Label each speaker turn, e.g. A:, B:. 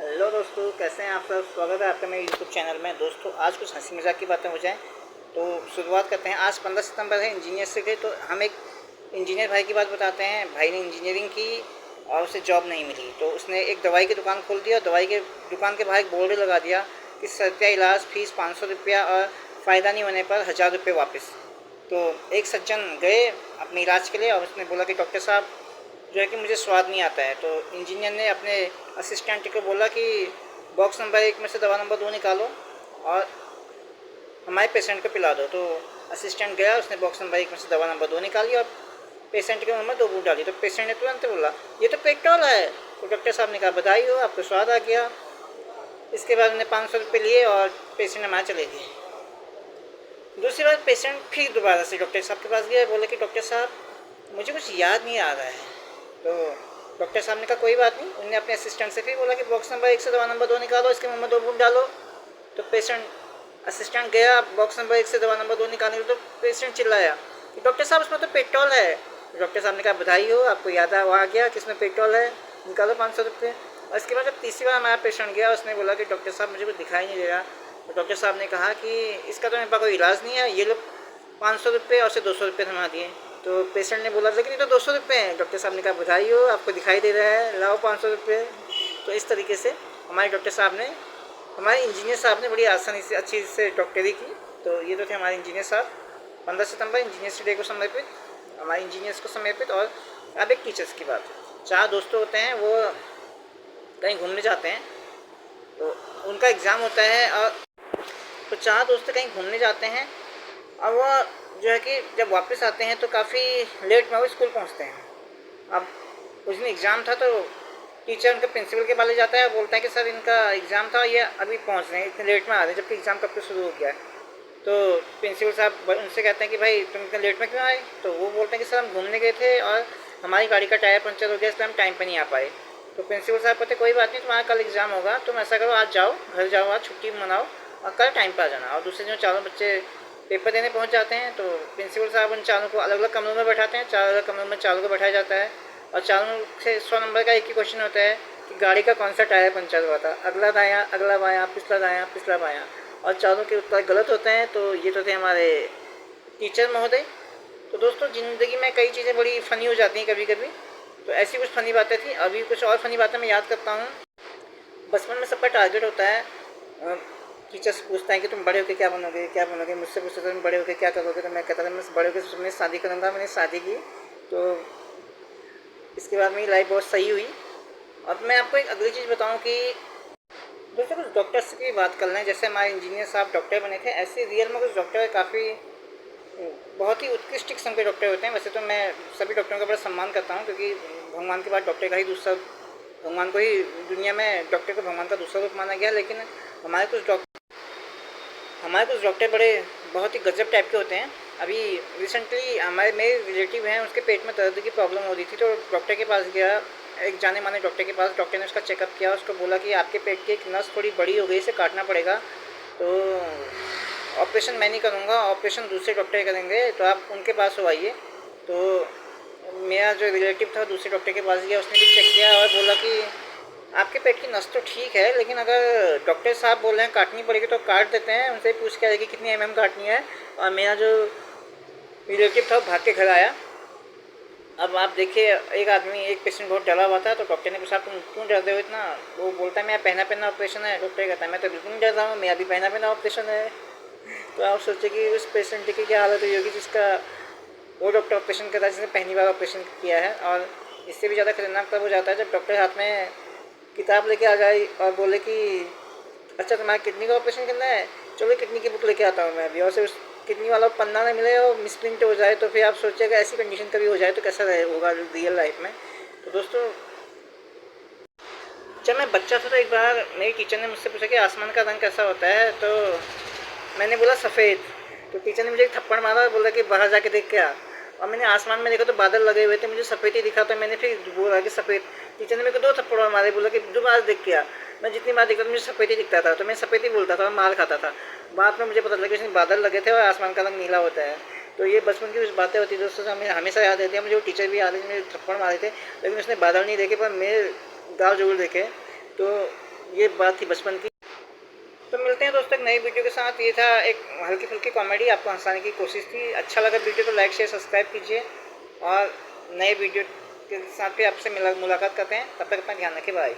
A: Hello दोस्तों, कैसे हैं आप सब। स्वागत है आपका मेरे यूट्यूब चैनल में। दोस्तों, आज कुछ हंसी मजाक की बातें हो जाएं तो शुरुआत करते हैं। आज 15 सितंबर है, इंजीनियर से गए तो हम एक इंजीनियर भाई की बात बताते हैं। भाई ने इंजीनियरिंग की और उसे जॉब नहीं मिली तो उसने एक दवाई की दुकान खोल दी और दवाई के दुकान के बाहर एक बोर्ड लगा दिया कि सत्या इलाज फीस 500 रुपया और फ़ायदा नहीं होने पर 1000 रुपये वापस। तो एक सज्जन गए अपने इलाज के लिए और उसने बोला कि डॉक्टर साहब, जो है कि मुझे स्वाद नहीं आता है। तो इंजीनियर ने अपने असिस्टेंट को बोला कि बॉक्स नंबर 1 में से दवा नंबर 2 निकालो और हमारे पेशेंट को पिला दो। तो असिस्टेंट गया, उसने बॉक्स नंबर 1 में से दवा नंबर 2 निकाली और पेशेंट के मुंह में 2 बूंद डाली। तो पेशेंट ने तुरंत बोला, ये तो पेट्रोल है। तो डॉक्टर साहब ने कहा, बधाई हो, आपको स्वाद आ गया। इसके बाद उन्हें 500 रुपये लिए और पेशेंट हमारे चले गए। दूसरी बार पेशेंट फिर दोबारा से डॉक्टर साहब के पास गया, बोले कि डॉक्टर साहब, मुझे कुछ याद नहीं आ रहा है। तो डॉक्टर साहब ने कहा, कोई बात नहीं। उन्होंने अपने असिस्टेंट से फिर बोला कि बॉक्स नंबर 1 से दवा नंबर 2 निकालो, इसके मुंह में 2 बूंद डालो। तो असिस्टेंट गया बॉक्स नंबर 1 से दवा नंबर 2 निकालने, तो पेशेंट चिल्लाया कि डॉक्टर साहब, उसमें तो पेट्रोल है। तो डॉक्टर साहब ने कहा, बधाई हो, आपको याद आ गया कि इसमें पेट्रोल है, निकालो 500 रुपये। और इसके बाद जब तीसरी बार हमारा पेशेंट गया, उसने बोला कि डॉक्टर साहब, मुझे कुछ दिखाई नहीं दे रहा। तो डॉक्टर साहब ने कहा कि इसका तो मेरे पास कोई इलाज नहीं है, ये लोग 500 रुपये और से 200 रुपये थमा दिए। तो पेशेंट ने बोला, लेकिन ये तो 200 रुपये हैं। डॉक्टर साहब ने कहा, बधाई हो, आपको दिखाई दे रहा है, लाओ 500 रुपये। तो इस तरीके से हमारे डॉक्टर साहब ने, हमारे इंजीनियर साहब ने बड़ी आसानी से अच्छी से डॉक्टरी की। तो ये तो थे हमारे इंजीनियर साहब। 15 सितंबर इंजीनियर्स डे को समर्पित, हमारे इंजीनियर्स को समर्पित। और अब एक टीचर्स की बात है। 4 दोस्त होते हैं, वो कहीं घूमने जाते हैं तो उनका एग्ज़ाम होता है। और तो 4 दोस्त कहीं घूमने जाते हैं और वो जो है कि जब वापस आते हैं तो काफ़ी लेट में वो स्कूल पहुंचते हैं। अब उस दिन एग्ज़ाम था तो टीचर उनके प्रिंसिपल के पास जाता है और बोलता है कि सर, इनका एग्ज़ाम था, ये अभी पहुंच रहे हैं, इतने लेट में आ रहे हैं, जबकि एग्ज़ाम कब से शुरू हो गया है। तो प्रिंसिपल साहब उनसे कहते हैं कि भाई, तुम इतने लेट में क्यों आए। तो वो बोलते हैं कि सर, हम घूमने गए थे और हमारी गाड़ी का टायर पंचर हो गया, इसलिए हम टाइम पर नहीं आ पाए। तो प्रिंसिपल साहब कहते, कोई बात नहीं, तुम्हारा कल एग्ज़ाम होगा, तुम ऐसा करो, आज जाओ, घर जाओ, आज छुट्टी मनाओ और कल टाइम पर आ जाना। और दूसरे दिन चारों बच्चे पेपर देने पहुंच जाते हैं। तो प्रिंसिपल साहब उन चारों को अलग अलग कमरों में बैठाते हैं। 4 अलग कमरों में चारों को बैठाया जाता है और चारों से 100 नंबर का एक ही क्वेश्चन होता है कि गाड़ी का कौन सा टायर पंचर हुआ था, अगला दायां, अगला बायां, पिछला दायां, पिछला बायां। और चारों के उत्तर गलत होते हैं। तो ये तो थे हमारे टीचर महोदय। तो दोस्तों, ज़िंदगी में कई चीज़ें बड़ी फ़नी हो जाती हैं कभी कभी। तो ऐसी कुछ फ़नी बातें थी। अभी कुछ और फ़नी बातें मैं याद करता हूँ। बचपन में सबका टारगेट होता है, टीचर्स पूछता है कि तुम बड़े होकर क्या बनोगे, क्या बनोगे। मुझसे पूछते थे, तुम बड़े होकर क्या करोगे। तो मैं कहता था, मैं बड़े होकर मैं शादी करूँगा। मैंने शादी की। तो इसके बाद मेरी लाइफ बहुत सही हुई। अब मैं आपको एक अगली चीज़ बताऊँ कि दोस्तों, कुछ डॉक्टर्स की बात कर लें। जैसे हमारे इंजीनियर साहब डॉक्टर बने थे, ऐसे रियल में कुछ डॉक्टर काफ़ी बहुत ही उत्कृष्ट किस्म के डॉक्टर होते हैं। वैसे तो मैं सभी डॉक्टरों का बड़ा सम्मान करता हूँ, क्योंकि भगवान के बाद डॉक्टर का ही दूसरा, भगवान को ही दुनिया में डॉक्टर को भगवान का दूसरा रूप माना गया। लेकिन हमारे कुछ डॉक्टर बड़े बहुत ही गजब टाइप के होते हैं। अभी रिसेंटली मेरे रिलेटिव हैं, उसके पेट में दर्द की प्रॉब्लम हो रही थी। तो डॉक्टर के पास गया, एक जाने माने डॉक्टर के पास। डॉक्टर ने उसका चेकअप किया, उसको बोला कि आपके पेट की एक नस थोड़ी बड़ी हो गई, इसे काटना पड़ेगा। तो ऑपरेशन मैं नहीं करूँगा, ऑपरेशन दूसरे डॉक्टर करेंगे, तो आप उनके पास हो आइए। तो मेरा जो रिलेटिव था दूसरे डॉक्टर के पास गया, उसने भी चेक किया और बोला कि आपके पेट की नस तो ठीक है, लेकिन अगर डॉक्टर साहब बोल रहे हैं काटनी पड़ेगी तो काट देते हैं। उनसे पूछ के आए कि कितनी mm काटनी है। और मेरा जो रिलेटिव था वो भाग के घर आया। अब आप देखिए, एक पेशेंट बहुत डरा हुआ था। तो डॉक्टर ने पूछा, तुम क्यों डर रहे हो इतना। वो बोलता है, मेरा पहना पहना ऑपरेशन है। डॉक्टर कहता है, मैं तो बिल्कुल नहीं डर रहा हूँ, मेरा भी पहना पहना ऑपरेशन है। तो आप सोचिए कि उस पेशेंट की क्या हालत हुई होगी जिसका वो डॉक्टर ऑपरेशन कर रहा है, जिसने पहली बार ऑपरेशन किया है। और इससे भी ज़्यादा खतरनाक तब हो जाता है जब डॉक्टर हाथ में किताब लेके आ जाए और बोले कि अच्छा, तुम्हारा किडनी का ऑपरेशन करना है, चलो किडनी की बुक लेके आता हूँ मैं अभी। और से उस किडनी वाला पन्ना ना मिले और मिसप्रिंट हो जाए, तो फिर आप सोचिएगा ऐसी कंडीशन कभी हो जाए तो कैसा होगा रियल लाइफ में। तो दोस्तों, जब मैं बच्चा था तो एक बार मेरी टीचर ने मुझसे पूछा कि आसमान का रंग कैसा होता है। तो मैंने बोला सफ़ेद। तो टीचर ने मुझे एक थप्पड़ मारा और बोला कि बाहर जाके देख के आ। और मैंने आसमान में देखा तो बादल लगे हुए थे, मुझे सफ़ेद ही दिखा। तो मैंने फिर बोला कि सफ़ेद। टीचर ने मेरे को 2 थप्पड़ और मारे, बोला कि दोबारा देख के आ। मैं जितनी बार देखता था मुझे सफ़ेद ही दिखता था, तो मैं सफ़ेद ही बोलता था और मार खाता था। बाद में मुझे पता लगा कि इसमें बादल लगे थे और आसमान का रंग नीला होता है। तो ये बचपन की कुछ बातें होती है दोस्तों, हमें हमेशा याद रहती है। मुझे वो टीचर भी याद है, मुझे थप्पड़ मारे थे, लेकिन उसने बादल नहीं देखे पर मेरे गाल जरूर देखे। तो ये बात थी बचपन की। तो मिलते हैं दोस्तों एक नई वीडियो के साथ। ये था एक हल्की फुल्की कॉमेडी, आपको हंसाने की कोशिश थी। अच्छा लगा वीडियो को लाइक शेयर सब्सक्राइब कीजिए और नए वीडियो के साथ भी आपसे मुलाकात करते हैं। तब तक अपना ध्यान रखिए, बाय।